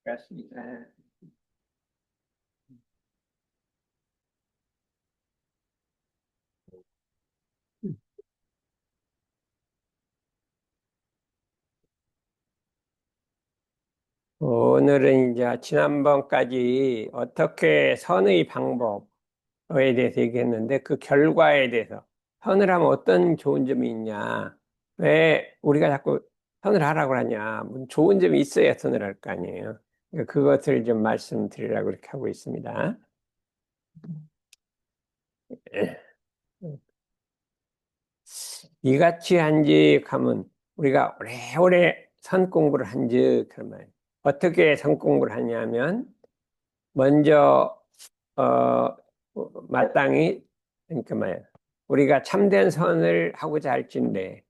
그렇습니다. 오늘은 이제 지난번까지 어떻게 선의 방법에 대해서 얘기했는데 그 결과에 대해서 선을 하면 어떤 좋은 점이 있냐, 왜 우리가 자꾸 선을 하라고 하냐, 무슨 좋은 점이 있어야 선을 할 거 아니에요. 그러니까 그것을 좀 말씀드리려고 이렇게 하고 있습니다. 이같이 한즉 하면 우리가 오래오래 선 공부를 한즉 그러면 어떻게 선 공부를 하냐면 먼저 어 마땅히 그러니까 뭐야 우리가 참된 선을 하고자 할진데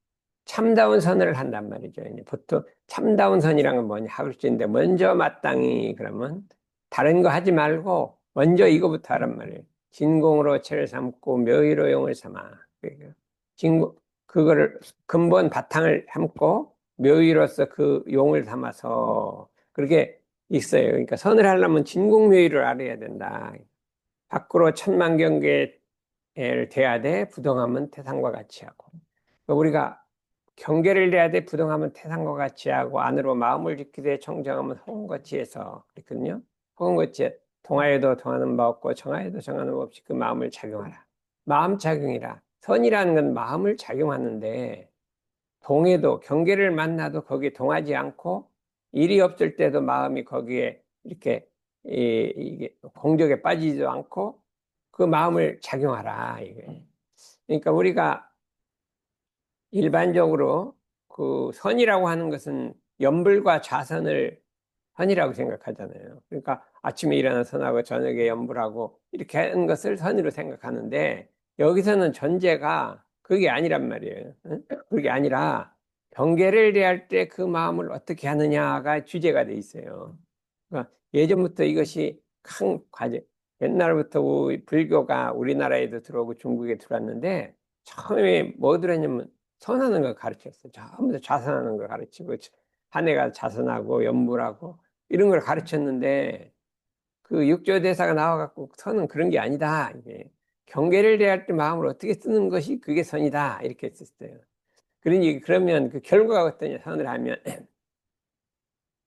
참다운 선을 한단 말이죠. 이제 보통 참다운 선이란 건 뭐냐 할진데 먼저 마땅히 그러면 다른 거 하지 말고 먼저 이거부터 하란 말이에요. 진공으로 체를 삼고 묘의로 용을 삼아. 그러니까 진공 그거를 근본 바탕을 삼고 묘의로서 그 용을 삼아서 그렇게 있어요. 그러니까 선을 하려면 진공묘의를 알아야 된다. 밖으로 천만 경계를 대야 돼 부동하면 태산과 같이 하고. 그러니까 우리가 경계를 대야 돼 부동하면 태산과 같이 하고 안으로 마음을 지키되 청정하면 호응같이 해서 그랬거든요. 호응같이 동하여도 동하는 바 없고 정하여도 정하는 바 없이 그 마음을 작용하라. 마음 작용이라. 선이라는 건 마음을 작용하는데 동해도 경계를 만나도 거기에 동하지 않고 일이 없을 때도 마음이 거기에 이렇게 이게 공적에 빠지지도 않고 그 마음을 작용하라 이게. 그러니까 우리가 일반적으로 그 선이라고 하는 것은 염불과 좌선을 선이라고 생각하잖아요. 그러니까 아침에 일어나 선하고 저녁에 염불하고 이렇게 하는 것을 선으로 생각하는데 여기서는 전제가 그게 아니란 말이에요. 응? 그게 아니라 경계를 대할 때 그 마음을 어떻게 하느냐가 주제가 돼 있어요. 그러니까 예전부터 이것이 큰 과제. 옛날부터 불교가 우리나라에도 들어오고 중국에 들어왔는데 처음에 뭐 들었냐면 선하는 걸 가르쳤어요. 전부 다 좌선하는 걸 가르치고 한 해가 자선하고 염불하고 이런 걸 가르쳤는데 그 육조대사가 나와갖고 선은 그런 게 아니다. 이게 경계를 대할 때 마음을 어떻게 쓰는 것이 그게 선이다. 이렇게 했었어요. 그러니 그러면 그 결과가 어떠냐 선을 하면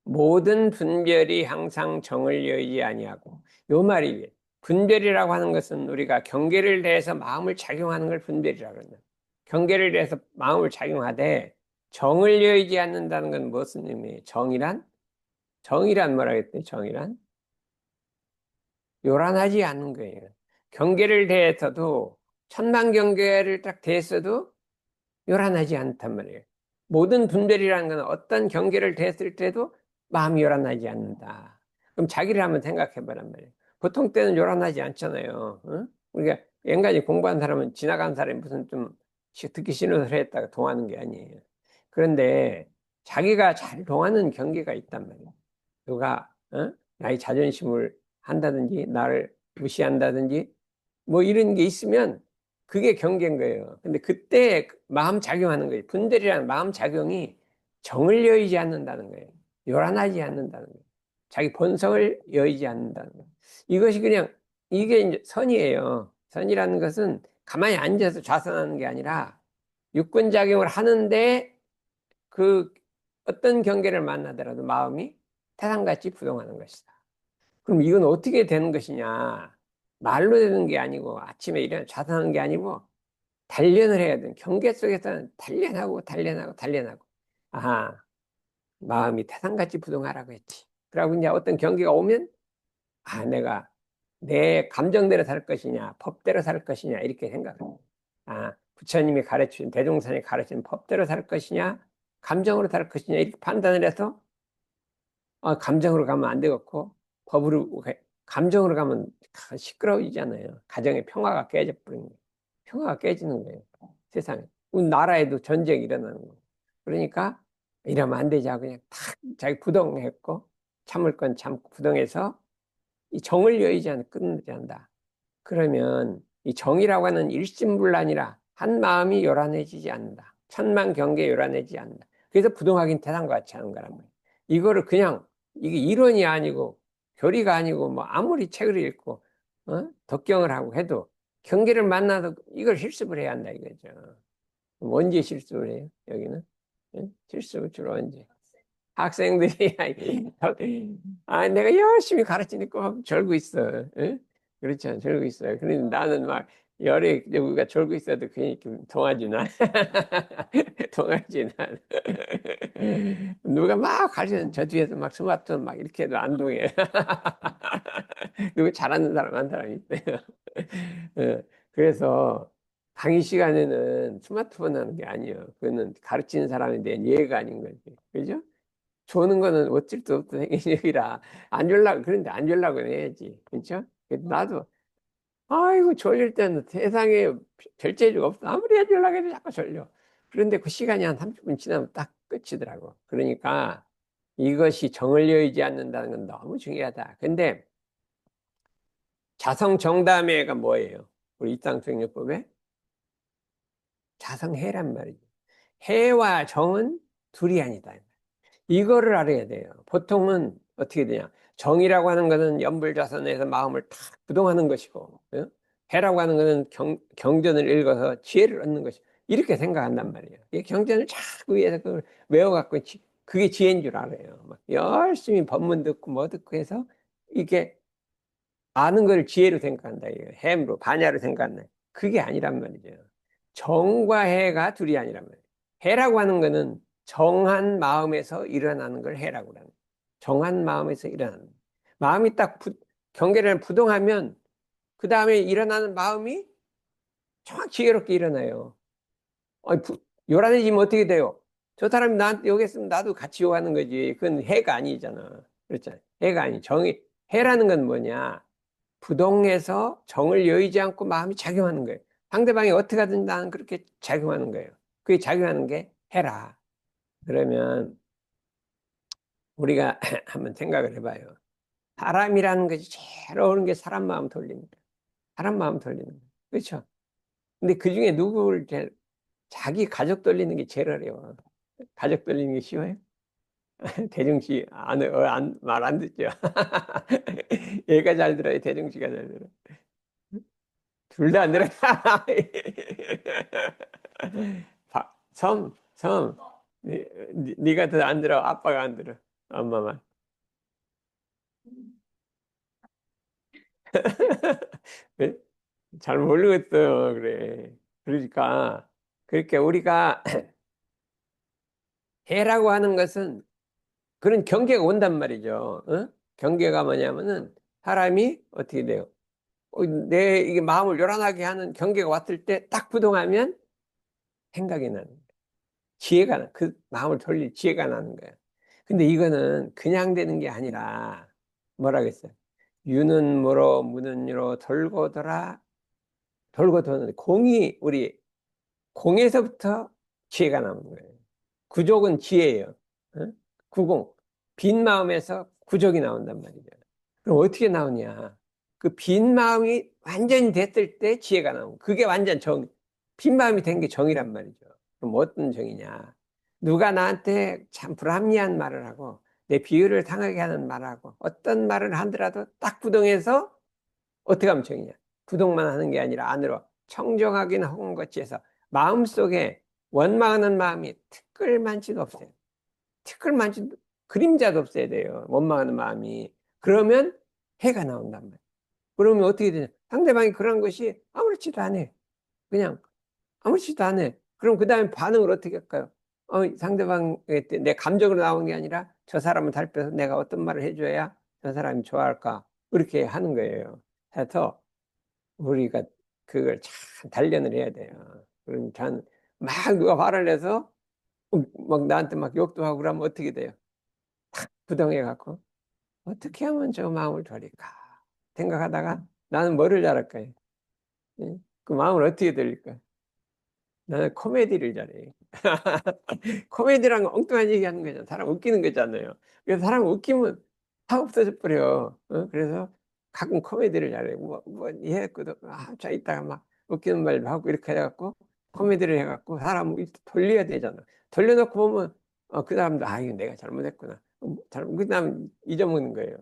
모든 분별이 항상 정을 여의지 아니하고 요 말이 분별이라고 하는 것은 우리가 경계를 대해서 마음을 작용하는 걸 분별이라고 합니다. 경계를 대해서 마음을 작용하되 정을 여의지 않는다는 건 무슨 의미예요? 정이란 뭐라 그랬더니 정이란 요란하지 않는 거예요. 경계를 대해서도 천만 경계를 딱 대했어도 요란하지 않단 말이에요. 모든 분별이라는 건 어떤 경계를 대했을 때도 마음이 요란하지 않는다. 그럼 자기를 한번 생각해 보란 말이에요. 보통 때는 요란하지 않잖아요. 응? 우리가 옛날에 공부한 사람은 지나간 사람이 무슨 좀 듣기 싫은 소리 했다가 동하는 게 아니에요. 그런데 자기가 잘 동하는 경계가 있단 말이에요. 누가 나의 자존심을 한다든지 나를 무시한다든지 뭐 이런 게 있으면 그게 경계인 거예요. 근데 그때 마음 작용하는 거예요. 분별이라는 마음 작용이 정을 여의지 않는다는 거예요. 요란하지 않는다는 거예요. 자기 본성을 여의지 않는다는 거예요. 이것이 그냥 이게 이제 선이에요. 선이라는 것은 가만히 앉아서 좌선하는 게 아니라 육군 작용을 하는데 그 어떤 경계를 만나더라도 마음이 태산같이 부동하는 것이다. 그럼 이건 어떻게 되는 것이냐? 말로 되는 게 아니고 아침에 일어나 좌선하는 게 아니고 단련을 해야 돼. 경계 속에서는 단련하고 단련하고 단련하고. 아하, 마음이 태산같이 부동하라고 했지. 그러고 이제 어떤 경계가 오면 내가 내 감정대로 살 것이냐, 법대로 살 것이냐 이렇게 생각합니다. 부처님이 가르친 대종선이 가르친 법대로 살 것이냐, 감정으로 살 것이냐 이렇게 판단을 해서 감정으로 가면 안 되겠고 법으로 감정으로 가면 시끄러워지잖아요. 가정의 평화가 깨져버리는 거예요. 평화가 깨지는 거예요. 세상에. 우리 나라에도 전쟁이 일어나는 거예요. 그러니까 이러면 안 되자 그냥 탁 자기 부동했고 참을 건 참고 부동해서 이 정을 여의지 않고 끝내지 않는다. 그러면 이 정이라고 하는 일심불란이라 한 마음이 요란해지지 않는다. 천만 경계 요란해지지 않는다. 그래서 부동하긴 태산과 같이 하는 거란 말이에요. 이거를 그냥 이게 이론이 아니고 교리가 아니고 뭐 아무리 책을 읽고 덕경을 하고 해도 경계를 만나도 이걸 실습을 해야 한다 이거죠. 언제 실습을 해요? 여기는? 실습을 주로 언제? 학생들이 내가 열심히 가르치니까 절고 있어. 응? 그렇죠. 절고 있어요. 그런데 나는 막 열에 우리가 절고 있어도 괜히 동하지나 동하지나 누가 막 가르치는 저 뒤에서 막 스마트폰 막 이렇게 해도 안 동해. 누구 잘하는 사람 한 사람이 있어요. 예, 그래서 강의 시간에는 스마트폰 하는 게 아니에요. 그거는 가르치는 사람에 대한 예의가 아닌 거지. 그죠? 조는 거는 어쩔 수 없던 행위라 안 졸라고 그런데 안 졸라고 해야지. 그렇죠? 나도 아이고 졸릴 때는 세상에 별재주가 없어. 아무리 안 졸라고 해도 자꾸 졸려. 그런데 그 시간이 한 30분 지나면 딱 끝이더라고. 그러니까 이것이 정을 여의지 않는다는 건 너무 중요하다. 근데 자성정담회가 뭐예요? 우리 입상정요법에 자성해란 말이죠. 해와 정은 둘이 아니다. 이거를 알아야 돼요. 보통은 어떻게 되냐. 정이라고 하는 것은 연불자선에서 마음을 탁 부동하는 것이고, 해라고 하는 것은 경전을 읽어서 지혜를 얻는 것이고, 이렇게 생각한단 말이에요. 이 경전을 자꾸 위해서 그걸 외워갖고, 그게 지혜인 줄 알아요. 막 열심히 법문 듣고 뭐 듣고 해서, 이게 아는 걸 지혜로 생각한다. 이거 햄으로, 반야로 생각한다. 그게 아니란 말이죠. 정과 해가 둘이 아니란 말이에요. 해라고 하는 거는 정한 마음에서 일어나는 걸 해라고 하는 거예요. 정한 마음에서 일어나는 거예요. 마음이 딱 경계를 부동하면 그 다음에 일어나는 마음이 정확히 지혜롭게 일어나요. 아니, 요란해지면 어떻게 돼요? 저 사람이 나한테 욕했으면 나도 같이 욕하는 거지. 그건 해가 아니잖아. 그렇잖아요. 해가 아니. 정이, 해라는 건 뭐냐? 부동해서 정을 여의지 않고 마음이 작용하는 거예요. 상대방이 어떻게 하든 나는 그렇게 작용하는 거예요. 그게 작용하는 게 해라. 그러면 우리가 한번 생각을 해봐요. 사람이라는 것이 제일 어려운 게 사람 마음 돌리는 거예요. 사람 마음 돌리는 거예요. 그렇죠? 근데 그 중에 누구를 제일, 자기 가족 돌리는 게 제일 어려워. 가족 돌리는 게 쉬워요? 대중씨 말 안 듣죠? 얘가 잘 들어요? 대중씨가 잘 들어요? 둘 다 안 들어요? 섬. 네가 더 안 들어. 아빠가 안 들어. 엄마만. 네? 잘 모르겠어요. 그래. 그러니까, 그렇게 우리가 해라고 하는 것은 그런 경계가 온단 말이죠. 경계가 뭐냐면은 사람이 어떻게 돼요? 내 이게 마음을 요란하게 하는 경계가 왔을 때 딱 부동하면 생각이 나는 거예요. 그 마음을 돌릴 지혜가 나는 거예요. 근데 이거는 그냥 되는 게 아니라 뭐라겠어요? 유는 무로 무는 유로 돌고 돌아 돌고 도는 우리 공에서부터 지혜가 나오는 거예요. 구족은 지혜예요. 어? 구공. 빈 마음에서 구족이 나온단 말이죠. 그럼 어떻게 나오냐? 그 빈 마음이 완전히 됐을 때 지혜가 나오고 그게 완전 빈 마음이 된 게 정이란 말이죠. 그럼 어떤 정이냐? 누가 나한테 참 불합리한 말을 하고 내 비유를 상하게 하는 말을 하고 어떤 말을 하더라도 딱 부동해서 어떻게 하면 정이냐? 부동만 하는 게 아니라 안으로 청정하긴 한 것이에서 마음속에 원망하는 마음이 티끌만치도 없어요. 티끌만치도 그림자도 없어야 돼요. 원망하는 마음이. 그러면 해가 나온단 말이에요. 그러면 어떻게 되냐? 상대방이 그런 것이 아무렇지도 않아. 그냥 아무렇지도 않아. 그럼 그 다음에 반응을 어떻게 할까요? 상대방의 내 감정으로 나온 게 아니라 저 사람을 달래서 내가 어떤 말을 해줘야 저 사람이 좋아할까? 그렇게 하는 거예요. 해서 우리가 그걸 참 단련을 해야 돼요. 그럼 막 누가 화를 내서 막 나한테 막 욕도 하고 그러면 어떻게 돼요? 부정해갖고 어떻게 하면 저 마음을 돌릴까 생각하다가 나는 뭐를 잘할까요? 예? 그 마음을 어떻게 돌릴까? 나는 코미디를 잘해. 코미디란 건 엉뚱한 얘기 하는 거잖아. 사람 웃기는 거잖아요. 그래서 사람 웃기면 다 없어져 버려. 그래서 가끔 코미디를 잘해. 해갖고도, 자, 이따가 막 웃기는 말도 하고 이렇게 해갖고 코미디를 해갖고 사람을 돌려야 되잖아. 돌려놓고 보면, 그 사람도, 이거 내가 잘못했구나. 그다음 잊어먹는 거예요.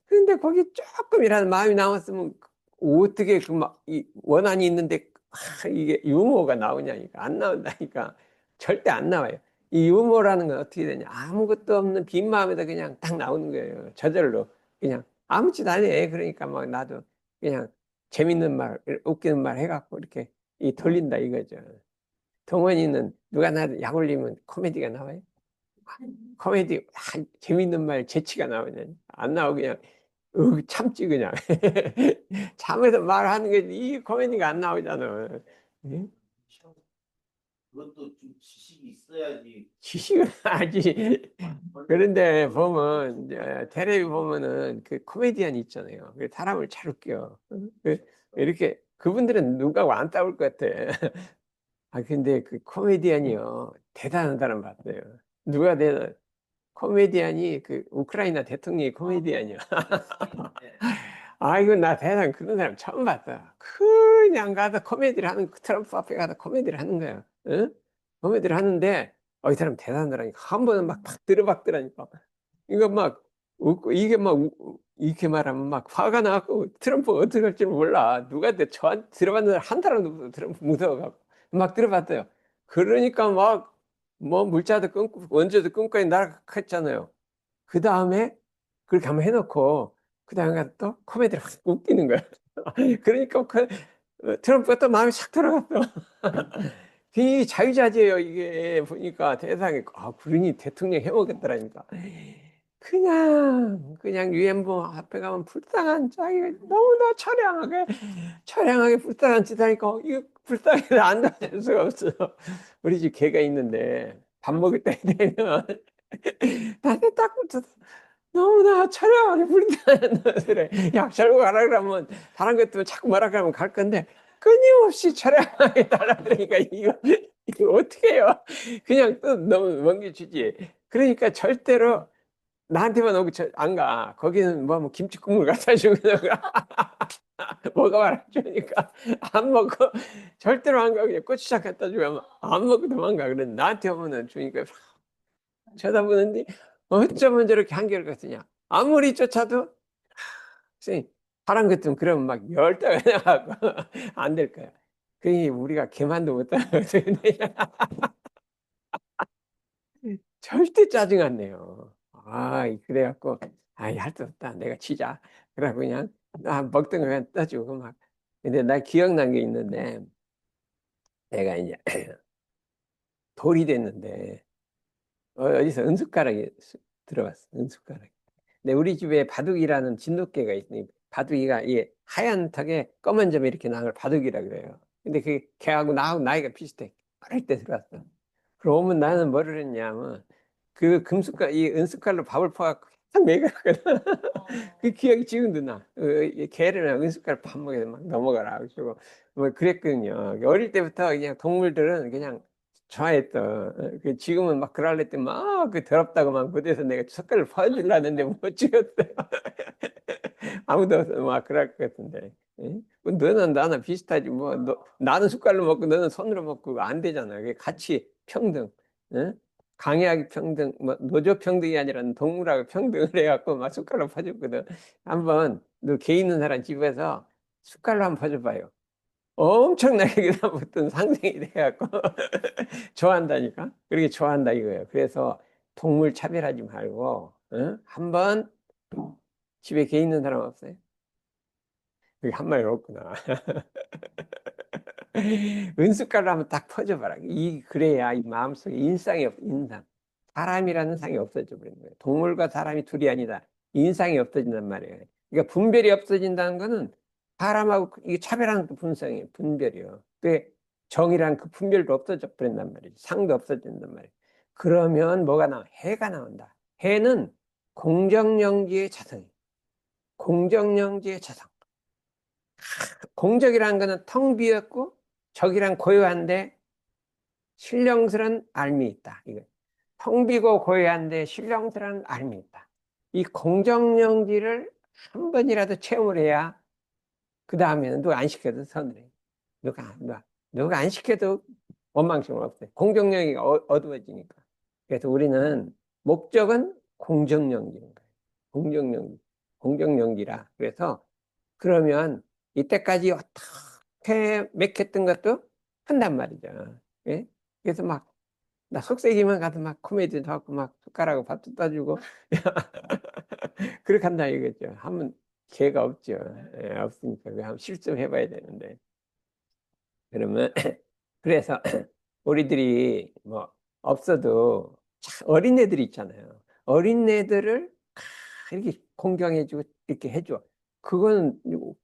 근데 거기 조금이라도 마음이 남았으면 어떻게 그 막 이 원한이 있는데 이게 유머가 나오냐니까. 안 나온다니까. 절대 안 나와요. 이 유머라는 건 어떻게 되냐, 아무것도 없는 빈 마음에다 그냥 딱 나오는 거예요. 저절로 그냥 아무렇지도 않아. 그러니까 막 나도 그냥 재밌는 말, 웃기는 말 해갖고 이렇게 이 돌린다 이거죠. 동원이는 누가 나도 약 올리면 코미디가 나와요? 코미디 재밌는 말 재치가 나오냐? 안 나오고 그냥 참지 그냥. 참에서 말하는 게 이 코미디가 안 나오잖아. 응? 그것도 좀 지식이 있어야지. 지식은 아지. 그런데 보면 이제 텔레비 보면은 그 코미디언 있잖아요. 그 사람을 잘 웃겨. 이렇게 그분들은 누가 안 따올 것 같아. 아 근데 그 코미디언이요 대단한 사람 봤어요. 누가 대단? 코미디언이 그 우크라이나 대통령이 코미디언이야. 아이고, 나 대단 그런 사람 처음 봤어. 그냥 가서 코미디를 하는, 트럼프 앞에 가서 코미디를 하는 거야. 응? 코미디를 하는데, 이 사람 대단하더라니까. 한 번은 막 팍 들어박더라니까. 이거 막, 웃고, 이게 막, 이렇게 말하면 막 화가 나고, 트럼프 어떻게 할지 몰라. 누가 저한테 들어봤는 사람 한 사람도 없어. 트럼프 무서워갖고. 막 들어봤어요. 그러니까 막, 뭐, 물자도 끊고, 원자도 끊고 날아갔잖아요. 그 다음에 그렇게 한번 해놓고 그 다음에 가서 또 코미디를 확 웃기는 거야. 그러니까 트럼프가 또 마음이 싹 들어갔어. 이 자유자재예요 이게. 보니까 대상에 그러니 대통령 해먹겠더라니까. 그냥 유엔부 앞에 가면 불쌍한 자기가 너무나 처량하게 불쌍한 짓 하니까 이거 불쌍해서 안 놔줄 수가 없어. 우리 집 개가 있는데 밥 먹을 때 되면 나한테 딱 붙어서 너무나 처량하게 불쌍한 놈들에 약 절고 가라 그러면 다른 것도 자꾸 뭐라 그러면 갈 건데 끊임없이 처량하게 달라 그러니까 이거 어떻게 해요? 그냥 또 너무 먼게주지. 그러니까 절대로 나한테만 오고 안 가. 거기는 뭐 김치국물 갖다 주고 뭐가 말아주니까 안 먹고 절대로 안 가. 그냥 고추장 갖다 주고 안 먹고 도망가. 그래 나한테 오면은 주니까 쳐다보는데 어쩌면 저렇게 한결 같으냐. 아무리 쫓아도 선생님, 파란 것좀 그러면 막 열다가 나가고 안 될 거야. 그니 우리가 개만도 못하거든. 절대 짜증 안 내요. 그래갖고 할 수 없다. 내가 치자. 그러고 그냥 먹던 거 그냥 떠주고 막. 근데 나 기억난 게 있는데 내가 이제 돌이 됐는데 어디서 은숟가락이 들어왔어. 은숟가락. 근데 우리 집에 바둑이라는 진돗개가 있으니 바둑이가 이 하얀 턱에 검은 점이 이렇게 나는 걸 바둑이라 그래요. 근데 그 걔하고 나하고 나이가 비슷해. 어릴 때 들어왔어. 그러면 나는 뭐를 했냐면 그 이 은숟갈로 밥을 퍼갖고 계속 먹였거든. 그 기억이 지금도 나. 이 개를 은숟갈 밥 먹여서 막 넘어가라. 그러고 뭐 그랬거든요. 어릴 때부터 그냥 동물들은 그냥 좋아했어. 지금은 막 그럴래 때 막 그 더럽다고 막 무대에서 내가 숟갈을 퍼주려는데 못 찍었어요. 아무도 없어. 막 그럴 것 같은데. 응? 뭐 너는 나는 비슷하지. 뭐, 나는 숟갈로 먹고 너는 손으로 먹고 안 되잖아. 그게 같이 평등. 응? 강의하기 평등, 뭐, 노조 평등이 아니라 동물하고 평등을 해갖고 막 숟갈로 퍼줬거든. 한번 너 개 있는 사람 집에서 숟갈로 한번 퍼줘봐요. 엄청나게 그다음부터는 상승이 돼갖고 좋아한다니까. 그렇게 좋아한다 이거예요. 그래서 동물 차별하지 말고, 응? 한번 집에 개 있는 사람 없어요? 여기 한 마리 없구나. 은숟가락 한번 딱 퍼줘봐라. 그래야 이 마음속에 인상. 사람이라는 상이 없어져 버리는 거예요. 동물과 사람이 둘이 아니다. 인상이 없어진단 말이에요. 그러니까 분별이 없어진다는 거는 사람하고 이게 차별하는 그 분성이에요. 분별이요. 그 정이란 그 분별도 없어져 버린단 말이에요. 상도 없어진단 말이에요. 그러면 뭐가 나와? 해가 나온다. 해는 공정영지의 자성이에요. 공정영지의 자성. 공적이라는 거는 텅 비었고 적이란 고요한데 신령스런 알미 있다. 이거 텅 비고 고요한데 신령스런 알미 있다. 이 공정영지를 한 번이라도 체험을 해야 그 다음에는 누가 안 시켜도 선을 해. 누가 안 시켜도 원망심은 없어요. 공정영지가 어두워지니까. 그래서 우리는 목적은 공정연기인 거예요. 공정연기. 공정연기라. 그래서 그러면 이때까지 어떻게 맥혔던 것도 한단 말이죠. 예? 그래서 막 나 속세기만 가도 막 코미디도 하고 막 숟가락으로 밥도 떠주고 그렇게 한다 이거죠. 하면 기회가 없죠. 예, 없으니까 그 한번 실습해봐야 되는데. 그러면 그래서 우리들이 뭐 없어도 어린애들 있잖아요. 어린애들을 이렇게 공경해주고 이렇게 해줘. 그거는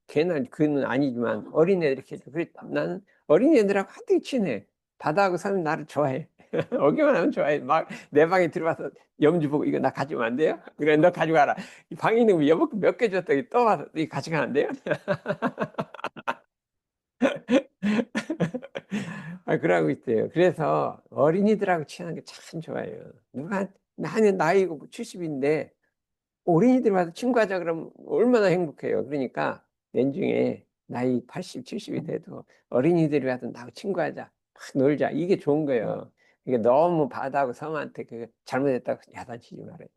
걔는 그는 아니지만 어린애들 이렇게 해줘. 그래 나는 어린애들하고 하도 친해. 바다하고 사는 나를 좋아해. 오기만 하면 좋아해. 막 내 방에 들어와서 염주 보고 이거 나 가지면 안 돼요? 그래 너 가져가라. 이 방에 있는 거 여보 몇개 줬더니 또 와서 이거 가져가면 안 돼요? 그러고 있어요. 그래서 어린이들하고 친한 게 참 좋아요. 나는 나이가 70인데, 어린이들 와서 친구하자 그러면 얼마나 행복해요. 그러니까, 나중에 나이 80, 70이 돼도 어린이들이 와서 나하고 친구하자. 막 놀자. 이게 좋은 거예요. 이게 너무 바다하고 성한테 그 잘못했다고 야단치지 말아요.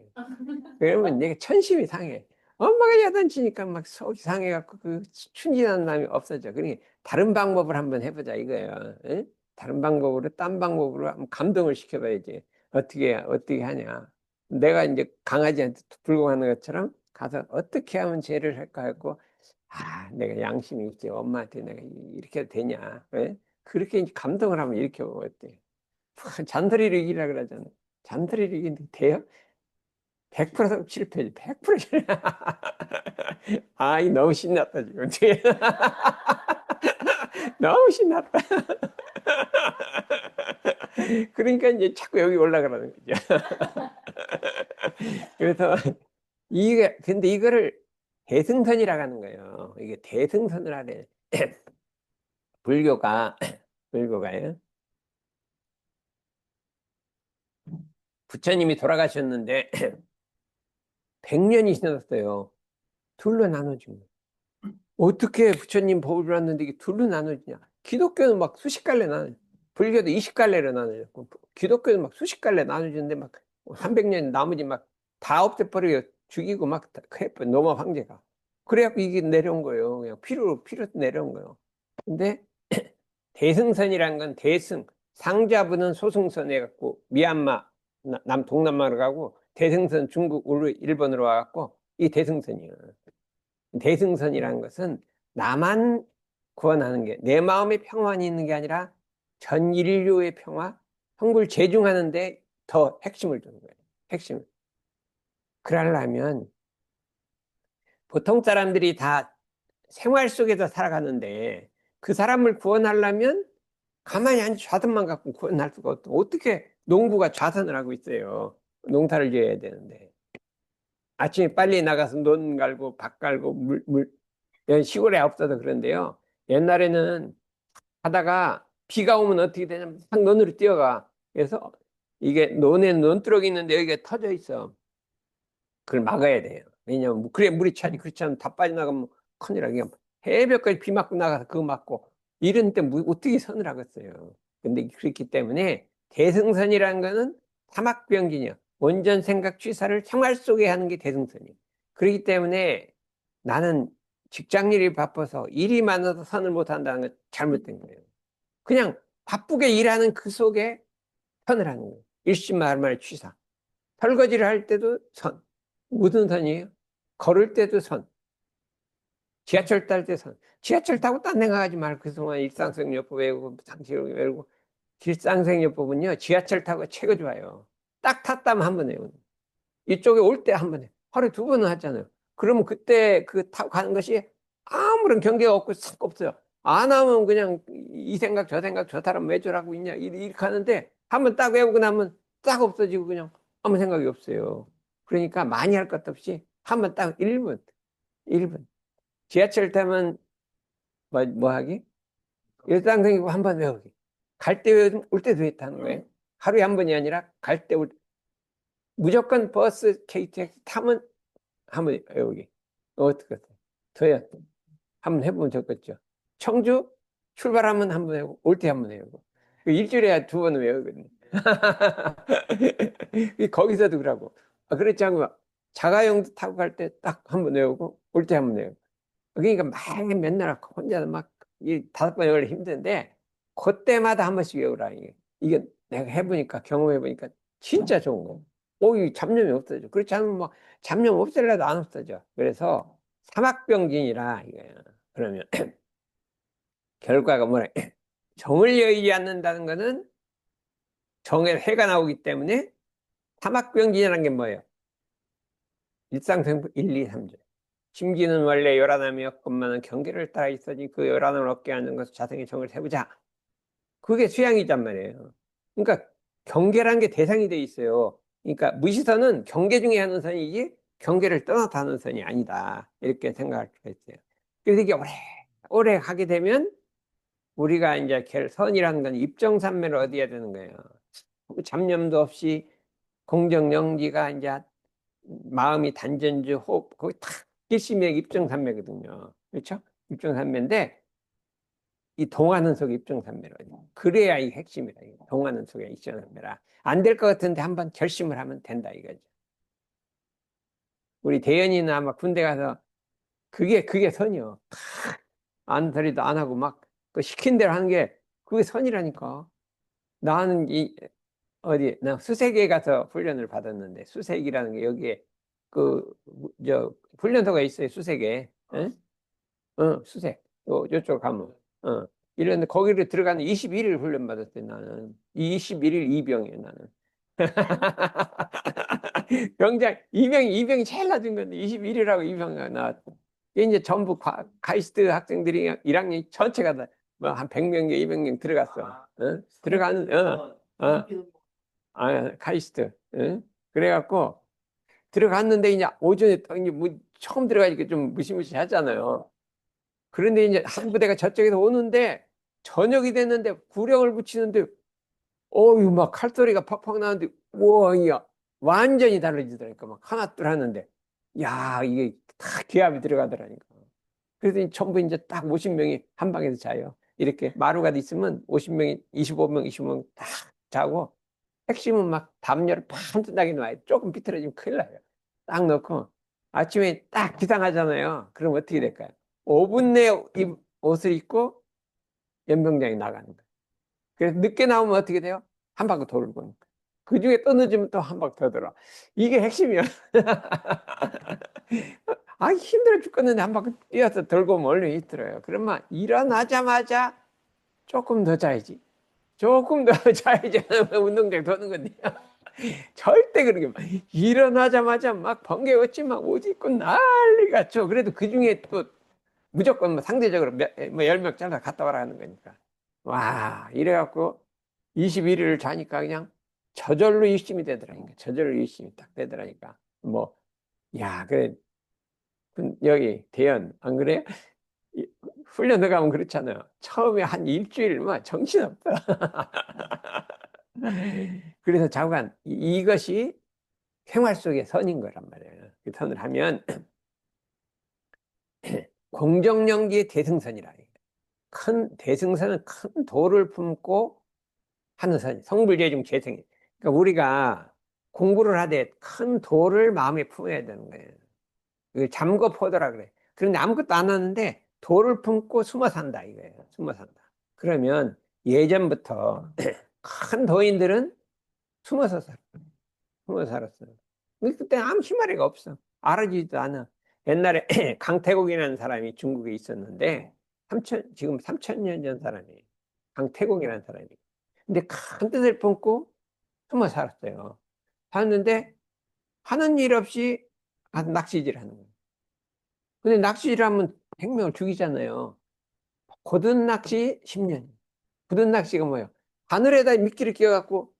그러면 내가 천심이 상해. 엄마가 야단치니까 막 속이 상해갖고 그 순진한 마음이 없어져. 그러니 다른 방법을 한번 해보자 이거예요. 예? 다른 방법으로, 딴 방법으로 한번 감동을 시켜봐야지. 어떻게 하냐. 내가 이제 강아지한테 불공하는 것처럼 가서 어떻게 하면 죄를 할까 하고, 내가 양심이 있지. 엄마한테 내가 이렇게 해도 되냐. 예? 그렇게 이제 감동을 한번 일으켜보고 어때. 잔소리를 이기라 그러잖아요. 잔소리를 이기는데 돼요? 100% 실패지. 100% 실패. 이 너무 신났다, 지금. 너무 신났다. 그러니까 이제 자꾸 여기 올라가라는 거죠. 그래서, 근데 이거를 대승선이라고 하는 거예요. 이게 대승선을 하래. 불교가, 불교가요. 부처님이 돌아가셨는데, 100년이 지났어요. 둘로 나눠준 거예요. 어떻게 부처님 법을 받는데 이게 둘로 나눠지냐? 기독교는 막 수십 갈래 나눠, 불교도 20갈래로 나눠졌고, 기독교는 막 수십 갈래 나눠지는데 막 300년 나머지 막 다 없애버리고 죽이고 막 해버려, 로마 황제가. 그래갖고 이게 내려온 거예요. 그냥 피로 내려온 거예요. 근데 대승선이라는 건 상자부는 소승선 해갖고 미얀마, 동남아로 가고 대승선 중국으로 일본으로 와갖고 이 대승선이에요. 대승선이라는 것은 나만 구원하는 게, 내 마음의 평안이 있는 게 아니라 전 인류의 평화, 성불 제중하는데 더 핵심을 두는 거예요. 핵심을. 그러려면 보통 사람들이 다 생활 속에서 살아가는데 그 사람을 구원하려면 가만히 앉아 좌선만 갖고 구원할 수가 없어. 어떻게 농부가 좌선을 하고 있어요. 농사를 지어야 되는데. 아침에 빨리 나가서 논 갈고 밭 갈고 시골에 없어도 그런데요. 옛날에는 하다가 비가 오면 어떻게 되냐면 막 논으로 뛰어가. 그래서 이게 논에 논두렁이 있는데 여기가 터져 있어. 그걸 막아야 돼요. 왜냐면 그래 물이 차지. 그렇지 않으면 다 빠져나가면 큰일 나게. 해벽까지 비 맞고 나가서 그거 맞고 이런 때 어떻게 선을 하겠어요. 근데 그렇기 때문에 대승선이라는 거는 사막병진이요. 원전 생각 취사를 생활 속에 하는 게 대승선이에요. 그렇기 때문에 나는 직장 일이 바빠서 일이 많아서 선을 못 한다는 건 잘못된 거예요. 그냥 바쁘게 일하는 그 속에 선을 하는 거예요. 일심말말 취사. 설거지를 할 때도 선. 무슨 선이에요? 걸을 때도 선. 지하철 탈 때 선. 지하철 타고 딴 데 가지 말고 그동안 일상생활요법 외우고 상식을 외우고. 일상생활요법은요 지하철 타고 최고 좋아요. 딱 탔다면 한 번 외우는. 이쪽에 올 때 한 번 해. 하루에 두 번은 하잖아요. 그러면 그때 그 타고 가는 것이 아무런 경계가 없고 싹 없어요. 안 하면 그냥 이 생각 저 생각 저 사람 왜 저러고 있냐 이렇게 하는데 한 번 딱 외우고 나면 딱 없어지고 그냥 아무 생각이 없어요. 그러니까 많이 할 것도 없이 한 번 딱 1분, 1분. 지하철 타면 뭐 하기? 일상생활 한 번 외우기. 갈 때 외우면 올 때도 했다는 거예요. 하루에 한 번이 아니라 갈 때 무조건 버스 KTX 타면 한 번 외우기. 어떻게 돼요? 한번 해보면 좋겠죠. 청주 출발하면 한 번 외우고 올 때 한 번 외우고 일주일에 두 번 외우거든요. 거기서도 그러고 그렇지 않고 자가용도 타고 갈 때 딱 한 번 외우고 올 때 한 번 외우고. 그러니까 막 맨날 혼자 막 이 5번 외우려 힘든데 그때마다 한 번씩 외우라. 이게 내가 해보니까 경험해보니까 진짜 좋은 거예요. 이 잡념이 없어져. 그렇지 않으면 뭐 잡념 없앨래도 안 없어져. 그래서 삼합병진이라 이거예요. 그러면 결과가 뭐라? 정을 여의지 않는다는 거는 정에 해가 나오기 때문에 삼합병진이라는 게 뭐예요? 일상생活 1, 2, 3절. 심기는 원래 요란함이었건만은 경계를 따라 있어지 그 요란함을 얻게 하는 것을 자성의 정을 세우자. 그게 수양이란 말이에요. 그러니까 경계라는 게 대상이 돼 있어요. 그러니까 무시선은 경계 중에 하는 선이지 경계를 떠나서 하는 선이 아니다. 이렇게 생각할 수가 있어요. 그래서 이게 오래 하게 되면 우리가 이제 선이라는 건 입정산매를 얻어야 되는 거예요. 잡념도 없이 공정영지가 이제 마음이 단전주 호흡 거기 탁 일심의 입정산매거든요. 그렇죠? 입정산매인데 이 동하는 속에 입정산매라. 그래야 이 핵심이라. 동하는 속에 입정산매라. 안 될 것 같은데 한번 결심을 하면 된다 이거죠. 우리 대연이나 아마 군대 가서 그게 선이요. 아는 소리도 안 하고 막 그 시킨 대로 하는 게 그게 선이라니까. 나는 나 수색에 가서 훈련을 받았는데 수색이라는 게 여기에 훈련소가 있어요. 수색에. 응? 수색. 요쪽 가면. 이랬는데 거기를 들어가는 21일 훈련 받았어요. 나는 21일 이병이에요. 나는. 병장 이병이 제일 낮은 건데 21이라고 이병이 나왔고 이게 이제 전부 가이스트 학생들이 1학년 전체가 다 뭐 한 100명, 200명 들어갔어. 들어가는 어, 카이스트. 그래갖고 들어갔는데 이제 오전에 이제 처음 들어가니까 좀 무시무시하잖아요. 그런데 이제 한 부대가 저쪽에서 오는데 저녁이 됐는데 구령을 붙이는데 어유 막 칼소리가 팍팍 나는데 우와 야 완전히 달라지더라니까 막 하나 둘 하는데 야 이게 다 기압이 들어가더라니까. 그래서 전부 이제 딱 50명이 한 방에서 자요. 이렇게 마루가 있으면 50명이 25명 25명 딱 자고 핵심은 막 담요를 반듯하게 놔요. 조금 비틀어지면 큰일 나요. 딱 넣고 아침에 딱 기상하잖아요. 그럼 어떻게 될까요? 5분 내에 옷을 입고 연병장에 나가는 거예요. 그래서 늦게 나오면 어떻게 돼요? 한 바퀴 돌고. 그 중에 또 늦으면 또 한 바퀴 더 돌아. 이게 핵심이야. 힘들어 죽겠는데 한 바퀴 뛰어서 돌고 오면 얼른 있더래요. 그러면 일어나자마자 조금 더 자야지. 조금 더 자야지. 운동장 도는 건데. 절대 그런 게 일어나자마자 막 번개 얻지 막 옷 입고 난리가 쳐. 그래도 그 중에 또 무조건 뭐 상대적으로 뭐 10명 잘라 갔다 와라 하는 거니까. 와, 이래갖고 21일을 자니까 그냥 저절로 일심이 되더라니까. 저절로 일심이 딱 되더라니까. 뭐, 야, 그래. 여기 대연, 안 그래요? 훈련 들어가면 그렇잖아요. 처음에 한 일주일만 정신없다. 그래서 자관, 이것이 생활 속의 선인 거란 말이에요. 그 선을 하면 공정연기의 대승선이라. 큰 대승선은 큰 도를 품고 하는 선, 성불재중 재성이. 그러니까 우리가 공부를 하되 큰 도를 마음에 품어야 되는 거예요. 그 잠거포도라 그래. 그런데 아무것도 안 하는데 도를 품고 숨어 산다 이거예요. 숨어 산다. 그러면 예전부터 큰 도인들은 숨어서 살았어. 숨어서 살았어요. 근데 그때 아무 희마리가 없어. 알아지지도 않아. 옛날에 강태공이라는 사람이 중국에 있었는데 지금 3천 년 전 사람이에요. 강태공이라는 사람이. 근데 큰 뜻을 품고 숨어 살았어요. 살았는데 하는 일 없이 낚시질 하는 거예요. 근데 낚시질 하면 100명을 죽이잖아요. 고든 낚시 10년. 고든 낚시가 뭐예요? 하늘에다 미끼를 끼워갖고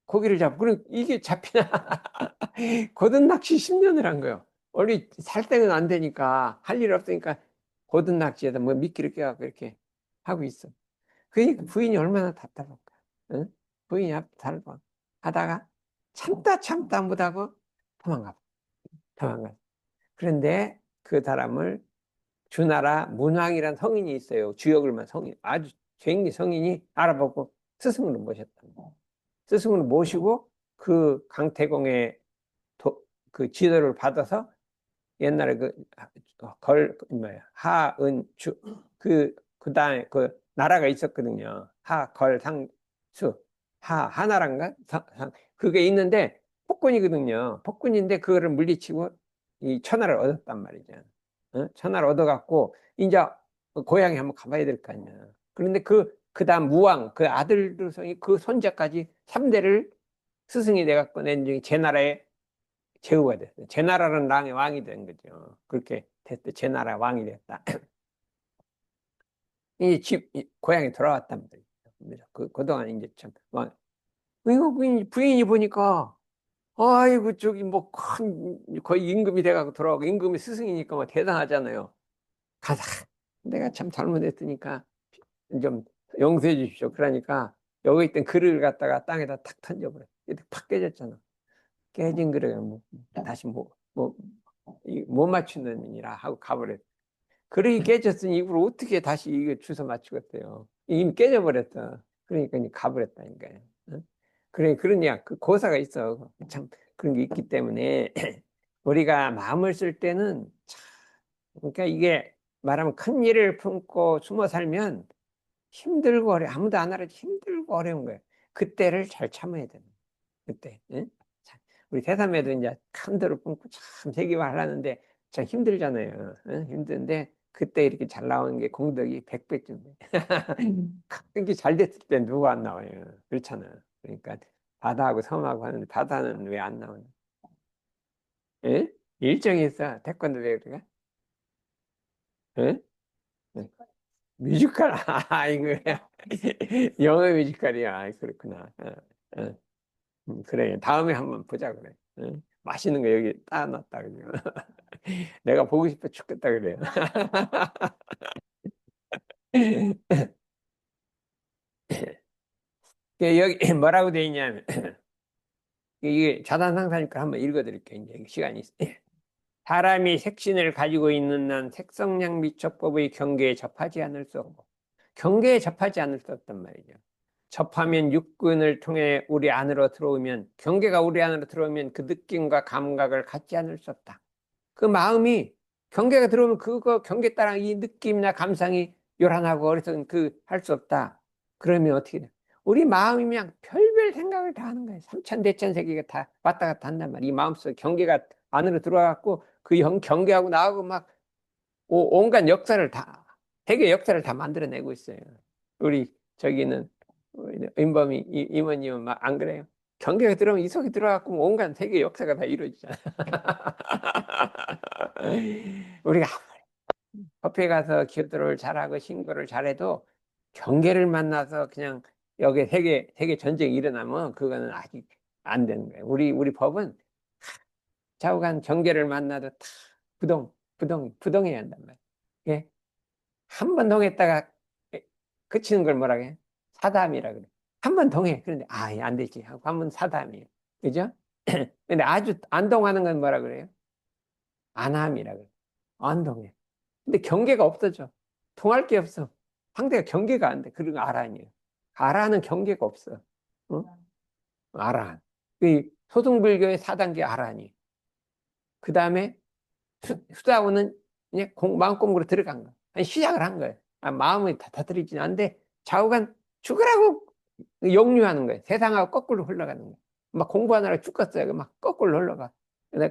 고기를 잡고, 그럼 이게 잡히나? 고든 낚시 10년을 한 거예요. 원래 살 때는 안 되니까, 할 일 없으니까 고든 낚시에다 뭐 미끼를 끼워갖고 이렇게 하고 있어. 그러니까 부인이 얼마나 답답할까? 응? 부인이 답답하고 하다가 참다 참다 못하고 도망가. 도망가. 그런데 그 사람을 주나라 문왕이란 성인이 있어요. 주역을만 성인, 아주 굉장히 성인이 알아보고 스승으로 모셨다. 스승으로 모시고 그 강태공의 그 지도를 받아서 옛날에 하은주 그다음에 그 나라가 있었거든요. 하걸상수 하나란가 그게 있는데 폭군이거든요. 폭군인데 그거를 물리치고 이 천하를 얻었단 말이죠. 천하를 얻어갖고 이제 고향에 한번 가봐야 될 거 아니야. 그런데 그다음 무왕 그 아들들 그 손자까지 3대를 스승이 돼갖고 낸 중에 제 나라에 제후가 됐어요. 제 나라는 왕이 된 거죠. 그렇게 됐대. 제 나라 왕이 됐다. 이제 고향에 돌아왔단 말이에요. 그동안 이제 참, 이거 부인이 보니까, 아이고, 저기 뭐 거의 임금이 돼가고 돌아오고, 임금이 스승이니까 뭐 대단하잖아요. 가자. 내가 참 잘못했으니까 좀 용서해 주십시오. 그러니까 여기 있던 그릇을 갖다가 땅에다 탁 던져버려. 팍 깨졌잖아. 깨진 그릇을 다시 못 맞추는 이라 하고 가버렸어. 그릇이 깨졌으니 이걸 어떻게 다시 이거 주워 맞추겠어요. 이미 깨져버렸어. 그러니까 가버렸다니까요. 응? 그래, 그러냐. 그 고사가 있어. 참, 그런 게 있기 때문에 우리가 마음을 쓸 때는 참, 그러니까 이게 말하면 큰 일을 품고 숨어 살면 힘들고 아무도 안 알아도 힘들고 어려운 거예요. 그때를 잘 참아야 되는 거예요. 그때. 응? 우리 대삼에도 이제 큰 데를 품고 참 세기만 하려는데 참 힘들잖아요. 응? 힘든데 그때 이렇게 잘 나오는 게 공덕이 100배쯤 돼. 이렇게 잘 됐을 때 누구 안 나와요. 그렇잖아. 그러니까 바다하고 섬하고 하는데 바다는 왜 안 나오냐? 예? 일정이 있어. 태권도 왜 그래? 예? 예. 뮤지컬. 이거 영어 뮤지컬이야. 그렇구나. 어. 그래. 다음에 한번 보자 그래. 맛있는 거 여기 따놨다 그래요. 내가 보고 싶어 죽겠다 그래요. 여기 뭐라고 돼 있냐면 이게 자단상사니까 한번 읽어드릴게요. 이제 시간이 있어요. 사람이 색신을 가지고 있는 한 색성량 미처법의 경계에 접하지 않을 수 없고 경계에 접하지 않을 수 없단 말이죠. 접하면 육근을 통해 우리 안으로 들어오면 경계가 우리 안으로 들어오면 그 느낌과 감각을 갖지 않을 수 없다. 그 마음이 경계가 들어오면 그거 경계 따라 이 느낌이나 감상이 요란하고 어리석은 할 수 없다. 그러면 어떻게 돼? 우리 마음이 그냥 별별 생각을 다 하는 거예요. 삼천대천 세계가 다 왔다 갔다 한단 말이에요. 이 마음속 경계가 안으로 들어와갖고 그 경계하고 나하고 막 온갖 역사를 다 세계 역사를 다 만들어내고 있어요. 우리 저기는 우리 임범이 임원님은 막 안 그래요? 경계가 들어오면 이 속에 들어가고 온갖 세계 역사가 다 이루어지잖아. 우리가 협회 가서 기도를 잘하고 신고를 잘해도 경계를 만나서 그냥 여기 세계 전쟁이 일어나면 그거는 아직 안 되는 거예요. 우리 법은 좌우간 경계를 만나도 다 부동해야 한단 말이에요. 예? 한 번 동했다가 그치는 걸 뭐라 해? 사담이라 그래. 한 번 동해. 그런데 안 되지 하고 한 번 사담이에요. 그죠? 근데 아주 안 동하는 건 뭐라 그래요? 안함이라 그래. 안 동해. 근데 경계가 없어져. 통할 게 없어. 상대가 경계가 안 돼. 그런 거 아란이에요. 아란은 경계가 없어. 어? 아란. 그 소승불교의 4단계 아란이. 그 다음에 수다오는 그냥 마음공부로 들어간 거야. 시작을 한 거예요. 마음이 다 다스리지는 않는데 좌우간 죽으라고 역류하는 거예요. 세상하고 거꾸로 흘러가는 거예요. 막 공부하느라 죽겠어요. 막 거꾸로 흘러가.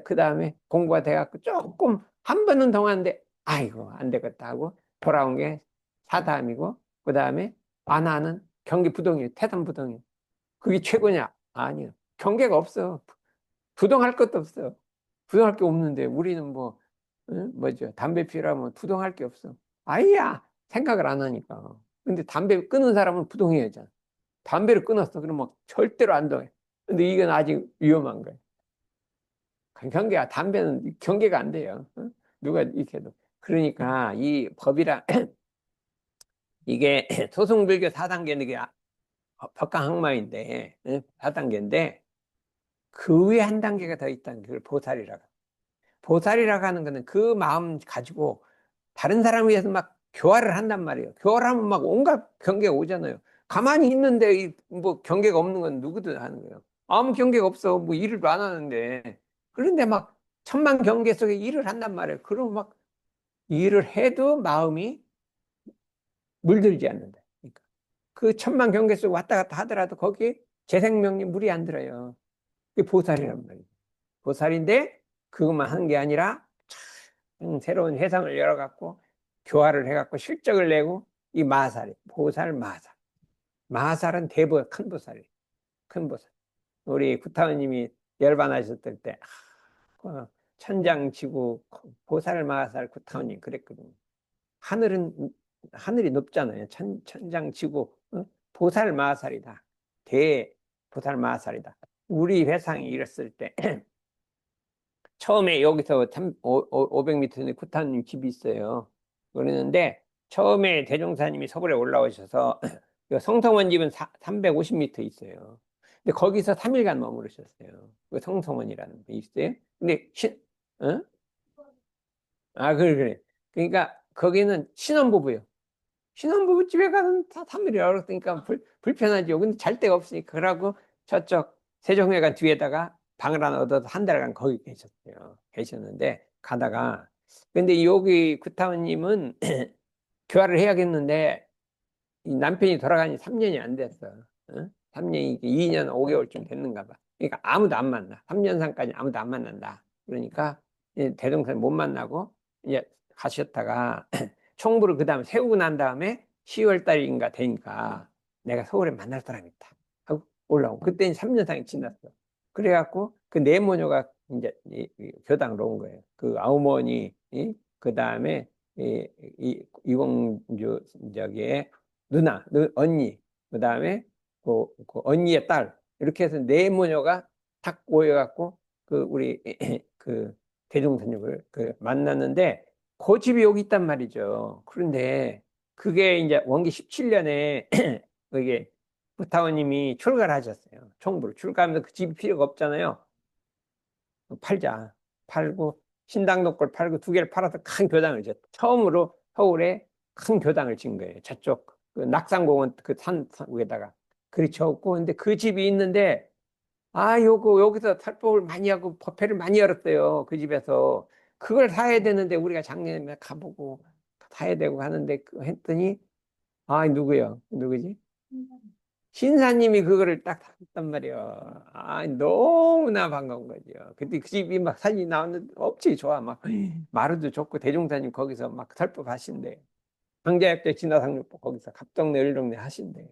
그 다음에 공부가 돼갖고 조금 한 번은 동안데 아이고 안 되겠다 하고 돌아온 게 사담이고 그 다음에 안하는 경기 부동이에요. 태산 부동이에요. 그게 최고냐? 아니요. 경계가 없어. 부동할 것도 없어. 부동할 게 없는데 우리는 뭐죠? 담배 피우라면 부동할 게 없어. 아이야 생각을 안 하니까. 근데 담배 끊은 사람은 부동해야 잖아. 담배를 끊었어. 그러면 절대로 안 동해. 근데 이건 아직 위험한 거예요. 경계가 담배는 경계가 안 돼요. 누가 이렇게 해도. 그러니까 이 법이라 이게 소승불교 4단계는 이게 법강학마인데 4단계인데 그 위에 한 단계가 더 있다는 걸 보살이라고. 보살이라고 하는 거는 그 마음 가지고 다른 사람을 위해서 막 교화를 한단 말이에요. 교화를 하면 막 온갖 경계가 오잖아요. 가만히 있는데 뭐 경계가 없는 건 누구든 하는 거예요. 아무 경계가 없어. 뭐 일을 안 하는데. 그런데 막 천만 경계 속에 일을 한단 말이에요. 그럼 막 일을 해도 마음이 물들지 않는다. 그러니까 그 천만 경계 속 왔다 갔다 하더라도 거기에 제 생명이 물이 안 들어요. 그게 보살이란 말이에요. 보살인데 그것만 하는 게 아니라 새로운 회상을 열어갖고 교화를 해갖고 실적을 내고 이 마살이 보살 마살. 마살은 대보 큰 보살이에요. 큰 보살. 우리 구타원님이 열반하셨을 때 천장지구 보살 마살 구타원님 그랬거든요. 하늘이 높잖아요. 천장지구 보살 마살이다. 대 보살 마살이다. 우리 회상이 이랬을 때 처음에 여기서 500m 구타원님 집이 있어요. 그러는데 처음에 대종사님이 서울에 올라오셔서 성성원 집은 350m 있어요. 근데 거기서 3일간 머무르셨어요. 그 성성원이라는 게 있어요. 근데 어? 그래. 그러니까 거기는 신혼부부요. 신혼부부 집에 가면 다 3일이 어렵으니까 불편하죠. 근데 잘 데가 없으니까. 그러고 저쪽 세종회관 뒤에다가 방을 하나 얻어서 한 달간 거기 계셨어요. 계셨는데 가다가 근데 여기 구타원님은 교화를 해야겠는데 이 남편이 돌아가니 3년이 안 됐어. 어? 3년이 2년 5개월쯤 됐는가 봐. 그러니까 아무도 안 만나. 3년산까지 아무도 안 만난다. 그러니까 대동생 못 만나고 이제 가셨다가 총부를 그 다음에 세우고 난 다음에 10월 달인가 되니까 내가 서울에 만날 사람이 있다 하고 올라오고 그때는 3년상이 지났어. 그래갖고 그 내모녀가 이제 교당으로 온 거예요. 그 아우머니 그 다음에 이공주 저기에 누나, 언니, 그 다음에 그 언니의 딸 이렇게 해서 네 모녀가 탁 모여갖고 그 우리 그 대종사님을 그 만났는데 그 집이 여기 있단 말이죠. 그런데 그게 이제 원기 17년에 그게 부타원님이 출가를 하셨어요. 총부로 출가하면서 그 집이 필요가 없잖아요. 팔자. 팔고 신당동굴 팔고 두 개를 팔아서 큰 교당을 졌 처음으로 서울에 큰 교당을 진 거예요. 저쪽 그 낙산공원 그 산 위에다가 그리 쳤고 근데 그 집이 있는데 요거 여기서 탈법을 많이 하고 법회를 많이 열었어요. 그 집에서 그걸 사야 되는데 우리가 작년에 가보고 사야 되고 하는데 했더니 누구요? 누구지? 신사님이 그거를 딱 샀단 말이에요. 너무나 반가운 거죠. 그때 그 집이 막 사진이 나왔는데 엄청 좋아. 막 마루도 좋고 대종사님 거기서 막 설법하신대. 황자역대 진화상륙법 거기서 갑동네 을동네 하신대.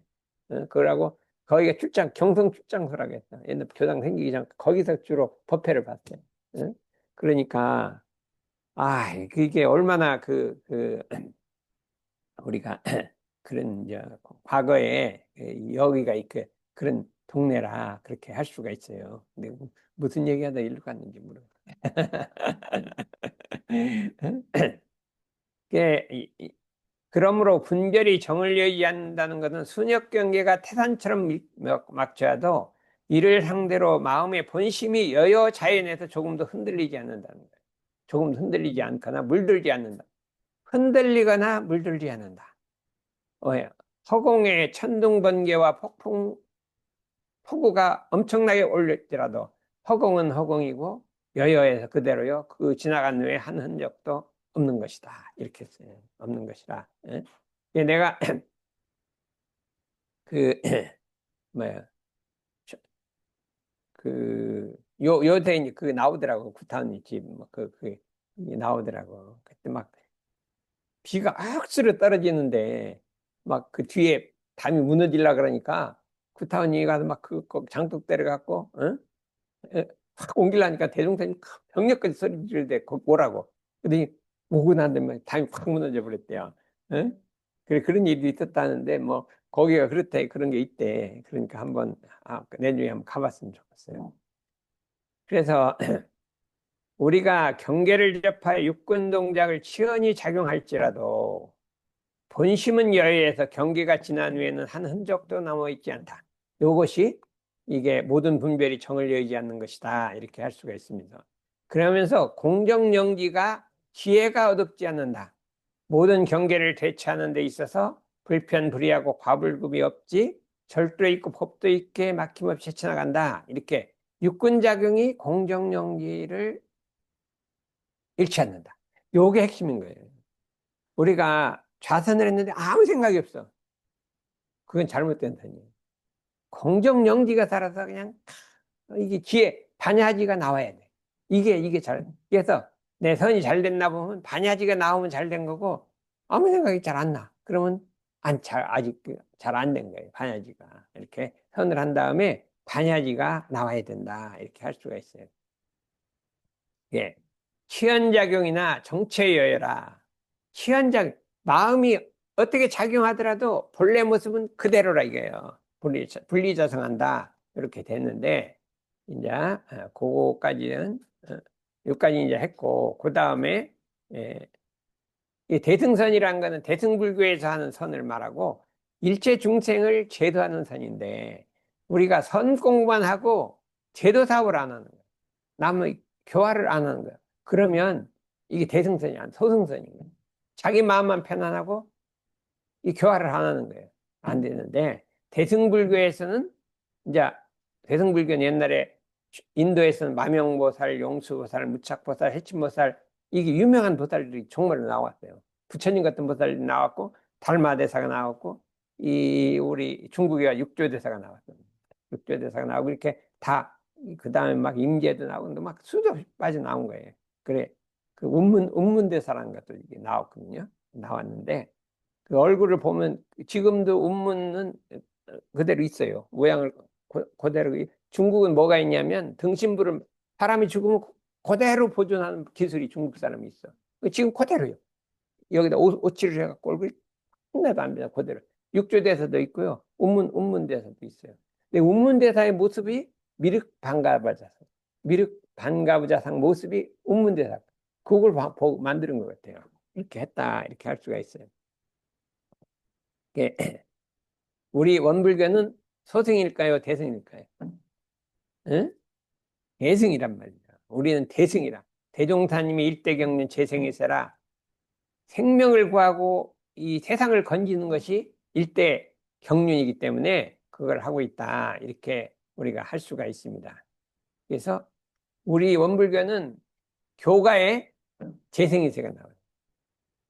그러고 거기가 경성 출장소라고 했어. 옛날 교당 생기기 전 거기서 주로 법회를 봤어요. 그러니까 그게 얼마나 우리가 그런 이제 과거에 여기가 있그 그런 동네라 그렇게 할 수가 있어요. 근데 무슨 얘기하다 일로 갔는지 모르겠어요. 그러므로 분별이 정을 여의한다는 것은 순역 경계가 태산처럼 막혀도 이를 상대로 마음의 본심이 여여 자연에서 조금도 흔들리지 않는다는 거예요. 조금도 흔들리지 않거나 물들지 않는다. 흔들리거나 물들지 않는다. 허공에 천둥번개와 폭우가 엄청나게 올릴지라도 허공은 허공이고 여여에서 그대로요. 그 지나간 후에 한 흔적도 없는 것이다. 이렇게 했어요. 없는 것이다. 내가 그 뭐야 요새 이제 그 나오더라고 구타원 집 뭐 나오더라고. 그때 막 비가 억수로 떨어지는데 막 그 뒤에 담이 무너질라 그러니까 구타원이 가서 막 그 장독 때려갖고 확 옮기려니까 대종사님 병력까지 소리 지르대 뭐라고 그러더니 오고 난 다음에 담이 확 무너져 버렸대요. 그래 그런 일도 있었다는데 뭐 거기가 그렇대 그런 게 있대. 그러니까 한번 내년에 한번 가봤으면 좋겠어요. 그래서 우리가 경계를 접하여 육군 동작을 치연히 작용할지라도 본심은 여여에서 경계가 지난 후에는 한 흔적도 남아있지 않다. 이것이 이게 모든 분별이 정을 여의지 않는 것이다. 이렇게 할 수가 있습니다. 그러면서 공정영지가 지혜가 어둡지 않는다. 모든 경계를 대처하는 데 있어서 불편불의하고 과불급이 없지 절도 있고 법도 있게 막힘없이 헤쳐나간다. 이렇게 육군작용이 공정영지를 잃지 않는다. 요게 핵심인 거예요. 우리가 좌선을 했는데 아무 생각이 없어. 그건 잘못된 선이에요. 공정영지가 살아서 그냥 이게 지혜, 반야지가 나와야 돼. 이게 그래서 내 선이 잘 됐나 보면 반야지가 나오면 잘 된 거고 아무 생각이 잘 안 나. 그러면 아직 잘 안 된 거예요. 반야지가. 이렇게 선을 한 다음에 반야지가 나와야 된다. 이렇게 할 수가 있어요. 예. 치연작용이나 정체여여라. 치연작, 마음이 어떻게 작용하더라도 본래 모습은 그대로라 이거예요. 분리자성한다. 이렇게 됐는데, 이제, 그거까지는, 여기까지 이제 했고, 그 다음에, 이 대승선이라는 거는 대승불교에서 하는 선을 말하고, 일체 중생을 제도하는 선인데, 우리가 선 공부만 하고, 제도 사업을 안 하는 거예요. 남의 교화를 안 하는 거야. 그러면 이게 대승선이 아니야. 소승선인 거야. 자기 마음만 편안하고 이 교화를 안 하는 거예요. 안 되는데 대승불교에서는 이제 대승불교는 옛날에 인도에서는 마명보살, 용수보살, 무착보살, 해친보살 이게 유명한 보살들이 정말로 나왔어요. 부처님 같은 보살이 나왔고 달마대사가 나왔고 이 우리 중국에 육조대사가 나왔어요. 육조대사가 나오고 이렇게 다 그 다음에 막 임계도 나오고 막 수도 없이 빠져나온 거예요. 그래 그 운문대사라는 것도 이게 나왔거든요. 나왔는데 그 얼굴을 보면 지금도 운문은 그대로 있어요. 모양을 그대로. 중국은 뭐가 있냐면 등신부를 사람이 죽으면 그대로 보존하는 기술이 중국 사람이 있어. 지금 그대로요. 여기다 오칠을 해갖고 얼굴이 하나도 안 변해 그대로. 육조대사도 있고요. 운문대사도 있어요. 근데 운문대사의 모습이 미륵반가부자상, 미륵반가부자상 모습이 운문대사. 그걸 보고 만드는 것 같아요. 이렇게 했다 이렇게 할 수가 있어요. 우리 원불교는 소승일까요? 대승일까요? 응? 대승이란 말이죠. 우리는 대승이라. 대종사님이 일대경륜 재생이세라 생명을 구하고 이 세상을 건지는 것이 일대 경륜이기 때문에 그걸 하고 있다. 이렇게 우리가 할 수가 있습니다. 그래서 우리 원불교는 교가에 재생이세가 나와요.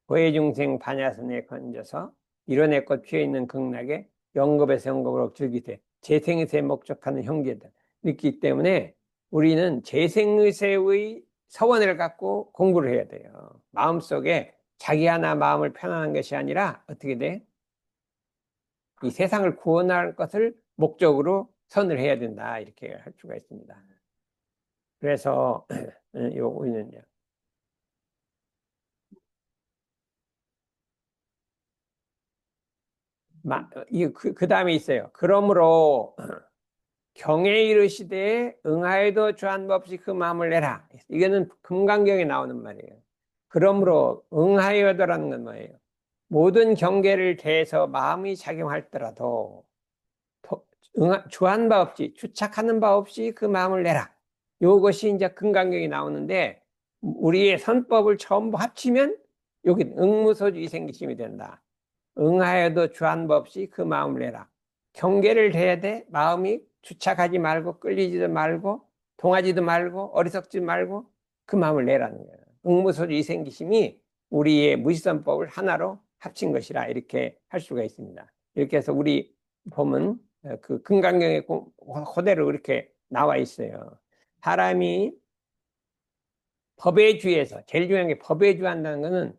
고해중생 반야선에 건져서 이뤄내 꽃 피어있는 극락에 영겁에서 영겁으로 즐기되 재생의세에 목적하는 형제들 있기 때문에 우리는 재생의세의 서원을 갖고 공부를 해야 돼요. 마음속에 자기 하나 마음을 편안한 것이 아니라 어떻게 돼? 이 세상을 구원할 것을 목적으로 선을 해야 된다. 이렇게 할 수가 있습니다. 그래서 우리는요. 그 다음에 있어요. 그러므로 경에 이르시되 응하여도 주한법시 그 마음을 내라. 이거는 금강경에 나오는 말이에요. 그러므로 응하여도라는 건 뭐예요? 모든 경계를 대해서 마음이 작용할더라도 주한 바 없이 주착하는 바 없이 그 마음을 내라. 이것이 이제 금강경에 나오는데 우리의 선법을 전부 합치면 여기 응무소주 이생기심이 된다. 응하여도 주한 바 없이 그 마음을 내라. 경계를 대야 돼. 마음이 주착하지 말고 끌리지도 말고 동하지도 말고 어리석지 말고 그 마음을 내라는 거예요. 응무소주 이생기심이 우리의 무지선법을 하나로 합친 것이라 이렇게 할 수가 있습니다. 이렇게 해서 우리 보면 그 금강경에 그대로 이렇게 나와 있어요. 사람이 법의 주에서 제일 중요한 게 법의 주한다는 것은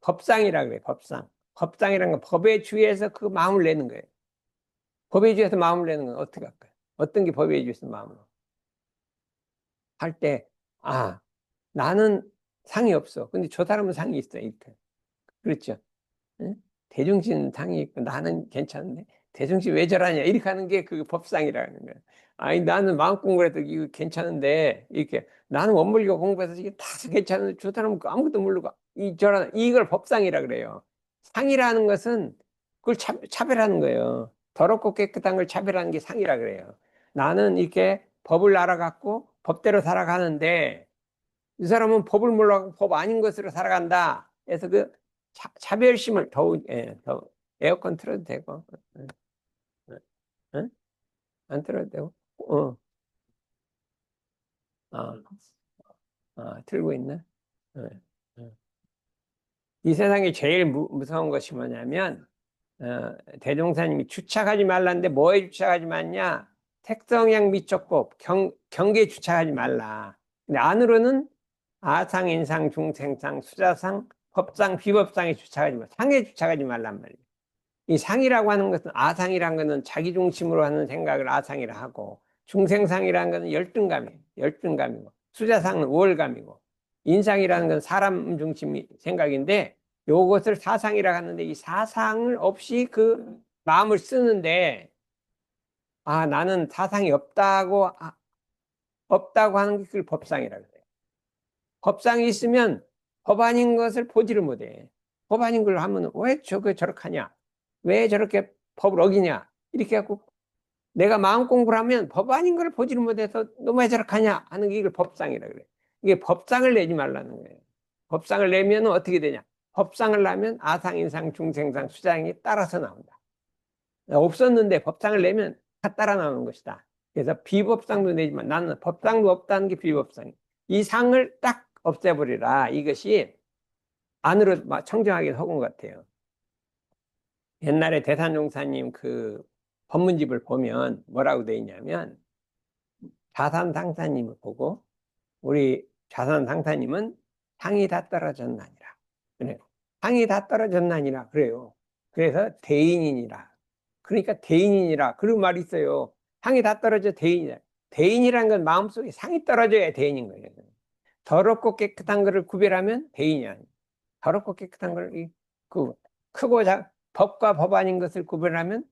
법상이라 그래요. 법상. 법상이라는 건 법의 주에서 그 마음을 내는 거예요. 법의 주에서 마음을 내는 건 어떻게 할까요? 어떤 게 법의 주에서 마음을 할 때, 아, 나는 상이 없어. 근데 저 사람은 상이 있어. 이렇게. 그렇죠. 응? 대중신 상이 있고 나는 괜찮은데 대중신 왜 저러냐 이렇게 하는 게 그 법상이라는 거예요. 아니 나는 마음 공부를 해도 이거 괜찮은데 이렇게 나는 원불교 공부해서 이게 다 괜찮은데 저 사람은 아무것도 모르고 이걸 법상이라 그래요. 상이라는 것은 그걸 차별하는 거예요. 더럽고 깨끗한 걸 차별하는 게 상이라 그래요. 나는 이렇게 법을 알아갖고 법대로 살아가는데 이 사람은 법을 몰라고 법 아닌 것으로 살아간다. 그래서 그 차별심을 더 에어컨 틀어도 되고, 응? 안 틀어도 되고, 어, 어. 틀고 있나? 어, 어. 이 세상에 제일 무서운 것이 뭐냐면, 대종사님이 주착하지 말라는데 뭐에 주착하지 말냐? 색성향 미촉법, 경계에 주착하지 말라. 근데 안으로는 아상, 인상, 중생상, 수자상, 법상, 비법상에 주착하지 말라. 상에 주착하지 말란 말이에요. 이 상이라고 하는 것은, 아상이라는 것은 자기 중심으로 하는 생각을 아상이라 하고, 중생상이라는 것은 열등감이에요. 열등감이고, 수자상은 우월감이고, 인상이라는 건 사람 중심 생각인데, 요것을 사상이라 하는데, 이 사상을 없이 그 마음을 쓰는데, 나는 사상이 없다고 하는 게 그걸 법상이라 그래요. 법상이 있으면 법 아닌 것을 보지를 못해. 법 아닌 걸 하면 왜 저렇게 하냐? 왜 저렇게 법을 어기냐? 이렇게 해갖고 내가 마음 공부를 하면 법 아닌 걸 보지를 못해서 너 왜 저렇게 하냐? 하는 게 이걸 법상이라 그래. 이게 법상을 내지 말라는 거예요. 법상을 내면 어떻게 되냐? 법상을 내면 아상, 인상, 중생상, 수장이 따라서 나온다. 없었는데 법상을 내면 다 따라 나오는 것이다. 그래서 비법상도 내지만 나는 법상도 없다는 게 비법상이야. 이 상을 딱 없애버리라. 이것이 안으로 청정하게 허군 것 같아요. 옛날에 대산종사님 그 법문집을 보면 뭐라고 돼 있냐면, 자산상사님을 보고 우리 자산상사님은 상이 다 떨어졌나니라. 그래요. 상이 다 떨어졌나니라. 그래요. 그래서 대인이니라. 그러니까 대인이니라. 그런 말이 있어요. 상이 다 떨어져 대인이라. 대인이란 건 마음속에 상이 떨어져야 대인인 거예요. 더럽고 깨끗한 것을 구별하면 대인이 아니에요. 더럽고 깨끗한 걸, 그, 크고 법과 법 아닌 것을 구별하면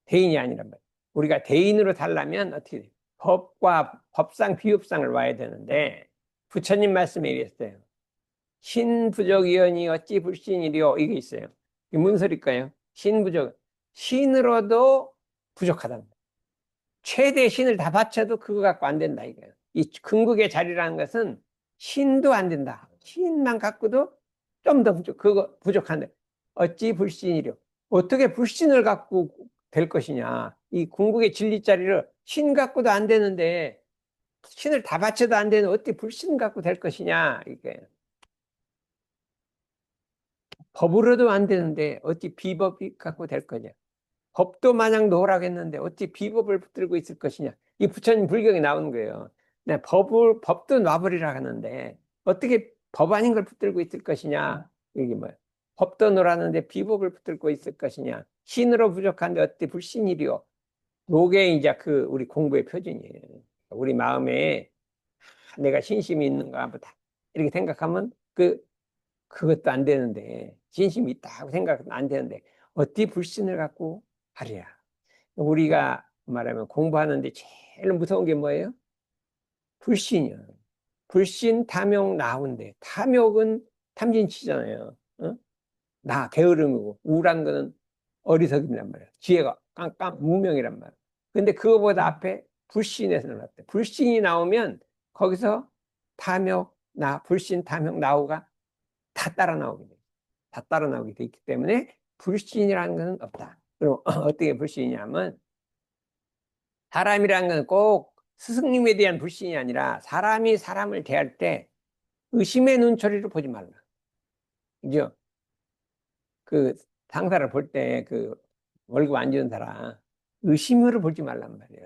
대인이 아니란 말이에요. 우리가 대인으로 살려면 어떻게 돼요? 법과 법상, 비법상을 와야 되는데, 부처님 말씀에 이랬어요. 신부족이여니 어찌 불신이리요? 이게 있어요. 이게 무슨 소리일까요? 신부족. 신으로도 부족하다. 최대 신을 다 바쳐도 그거 갖고 안 된다, 이거예요. 이 궁극의 자리라는 것은 신도 안 된다. 신만 갖고도 좀 더 그거 부족한데. 어찌 불신이려. 어떻게 불신을 갖고 될 것이냐. 이 궁극의 진리 자리를 신 갖고도 안 되는데, 신을 다 바쳐도 안 되는 어떻게 불신 갖고 될 것이냐. 이게. 법으로도 안 되는데, 어찌 비법이 갖고 될 거냐. 법도 마냥 놓으라고 했는데 어찌 비법을 붙들고 있을 것이냐. 이 부처님 불경에 나오는 거예요. 법도 놔버리라 하는데 어떻게 법 아닌 걸 붙들고 있을 것이냐. 이게 뭐야. 법도 놓으라는데 비법을 붙들고 있을 것이냐. 신으로 부족한데 어찌 불신이리요. 요게 이제 그 우리 공부의 표준이에요. 우리 마음에 내가 신심이 있는가 보다. 이렇게 생각하면 그것도 안 되는데, 진심이 있다고 생각은 안 되는데, 어찌 불신을 갖고 하랴. 우리가 말하면 공부하는데 제일 무서운 게 뭐예요? 불신이요. 불신, 탐욕, 나온데, 탐욕은 탐진치잖아요. 어? 게으름이고, 우울한 거는 어리석임이란 말이야. 지혜가 깜깜 무명이란 말이야. 근데 그거보다 앞에 불신에서 나왔대. 불신이 나오면 거기서 탐욕, 불신, 탐욕, 나오가 다 따라 나오게 돼. 다 따라 나오게 돼 있기 때문에 불신이라는 것은 없다. 그럼 어떻게 불신이냐면, 사람이라는 건 꼭 스승님에 대한 불신이 아니라 사람이 사람을 대할 때 의심의 눈초리로 보지 말라. 그죠? 그 상사를 볼 때 그 월급 안 주는 사람 의심으로 보지 말란 말이야.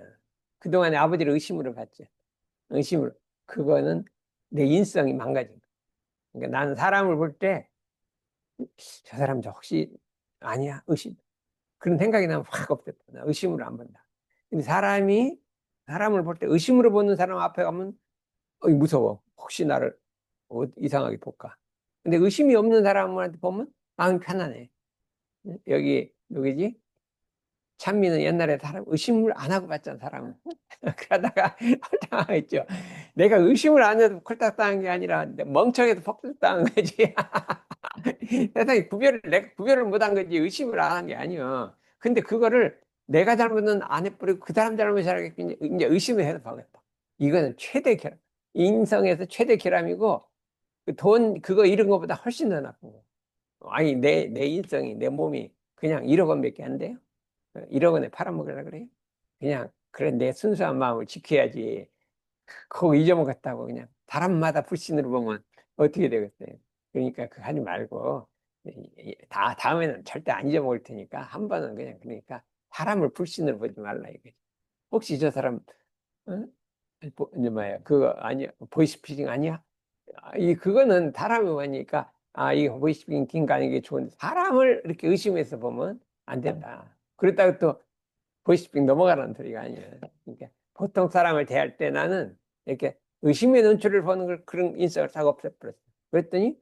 그동안에 아버지를 의심으로 봤지. 의심으로. 그거는 내 인성이 망가진 거야. 그러니까 나는 사람을 볼 때 저 사람 저 혹시 아니야? 의심. 그런 생각이 나면 확 없겠다. 나 의심으로 안 본다. 근데 사람을 볼 때 의심으로 보는 사람 앞에 가면 무서워. 혹시 나를 이상하게 볼까. 근데 의심이 없는 사람한테 보면 마음이 편하네. 여기 누구지? 찬미는 옛날에 사람 의심을 안 하고 봤잖아, 사람은. 그러다가 홀딱 했죠. 내가 의심을 안 해도 콜딱 당한 게 아니라 멍청해서 폭삭 당한 거지. 세상에 내가 구별을 못한 거지 의심을 안 한 게 아니야. 근데 그거를 내가 잘못은 안 해버리고 그 사람 잘못이라고 이제 의심을 해서 봐겠다. 이거는 최대 결함. 인성에서 최대 결함이고 그거 잃은 것보다 훨씬 더 나쁜 거. 아니 내 인성이 내 몸이 그냥 1억 원밖에 안 돼요. 1억 원에 팔아먹으려 그래요? 그냥 그래 내 순수한 마음을 지켜야지. 그거 잊어먹었다고 그냥 사람마다 불신으로 보면 어떻게 되겠어요? 그러니까 그 하지 말고 다음에는 절대 안 잊어먹을 테니까 한 번은 그냥 그러니까 사람을 불신으로 보지 말라 이거지. 혹시 저 사람 이제 뭐야 그거 아니야 보이스피싱 아니야? 그거는 사람이 보니까 이거 보이스피싱 거 아니게 좋은데 사람을 이렇게 의심해서 보면 안 된다. 그렇다고 또 보이스피싱 넘어가라는 소리가 아니야. 그러니까 보통 사람을 대할 때 나는 이렇게 의심의 눈초리를 보는 걸 그런 인성을 싹 없애버렸어. 그랬더니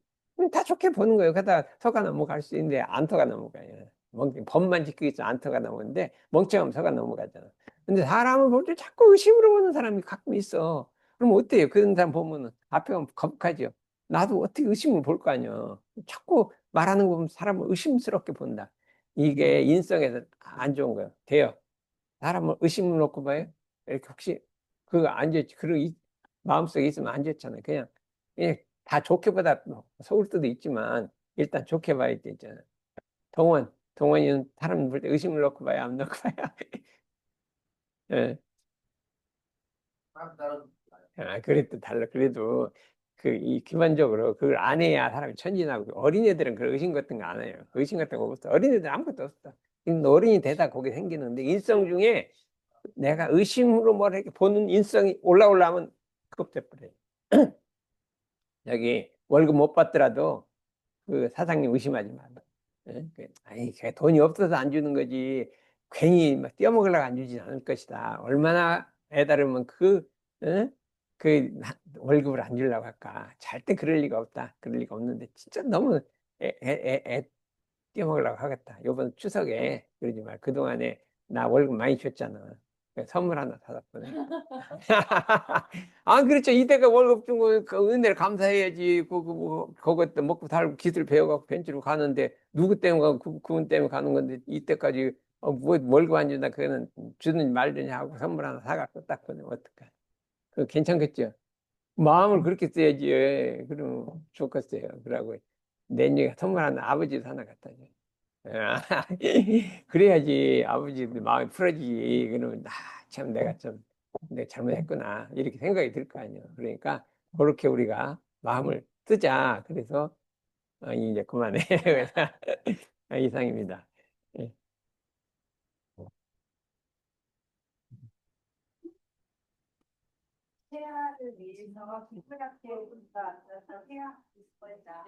다 좋게 보는 거예요. 그러다 속아 넘어갈 수 있는데 안 터가 넘어가요. 법만 지키기 위해서 안 터가 넘어오는데 멍청하면 속아 넘어가잖아. 근데 사람을 볼 때 자꾸 의심으로 보는 사람이 가끔 있어. 그럼 어때요? 그런 사람 보면은 앞에 가면 거북하죠. 나도 어떻게 의심을 볼 거 아니야. 자꾸 말하는 거 보면 사람을 의심스럽게 본다. 이게 인성에서 안 좋은 거예요. 돼요. 사람을 의심을 놓고 봐요. 이렇게 혹시 그거 안 좋지. 그리고 마음속에 있으면 안 좋잖아요. 그냥 다 좋게 보다 속을 수도 있지만 일단 좋게 봐야 되잖아. 동원이는 사람 볼 때 의심을 놓고 봐야 안 놓고 봐야. 예. 사람 따라 그래도 달라. 그래도 이 기본적으로 그걸 안 해야 사람이 천진하고 어린애들은 그런 의심 같은 거 안 해요. 의심 같은 거 없어. 어린애들 아무것도 없어. 근데 어른이 되다 거기 생기는데 인성 중에 내가 의심으로 뭘 이렇게 보는 인성이 올라오려면 그것 돼버려요. 여기 월급 못 받더라도 그 사장님 의심하지 마. 예? 아니, 걔 돈이 없어서 안 주는 거지. 괜히 막 떼어먹으려고 안 주진 않을 것이다. 얼마나 애다르면 예? 월급을 안 주려고 할까. 절대 그럴 리가 없다. 그럴 리가 없는데, 진짜 너무 애 떼어먹으려고 하겠다. 요번 추석에 그러지 말. 그동안에 나 월급 많이 줬잖아. 선물 하나 사줬거든. 그렇죠. 이때가 월급 준 거, 그 은혜를 감사해야지. 그것도 먹고 살고 기술 배워갖고 벤치로 가는데, 누구 때문에 가고, 그분 때문에 가는 건데, 이때까지, 월급 안 준다. 그거는 주든지 말든지 하고 선물 하나 사갖고 딱 보내면 어떡해. 그 괜찮겠죠? 마음을 그렇게 써야지. 그럼 좋겠어요. 그러고, 내년에 선물 하나 아버지도 하나 갖다 줘. 그래야지 아버지도 마음이 풀어지지. 그러면 참 내가 잘못했구나 이렇게 생각이 들 거 아니에요. 그러니까 그렇게 우리가 마음을 쓰자. 그래서 이제 그만해. 그래서 이상입니다. 예. 태아를 위해서 기쁘게 본다. 태아 있을 거다.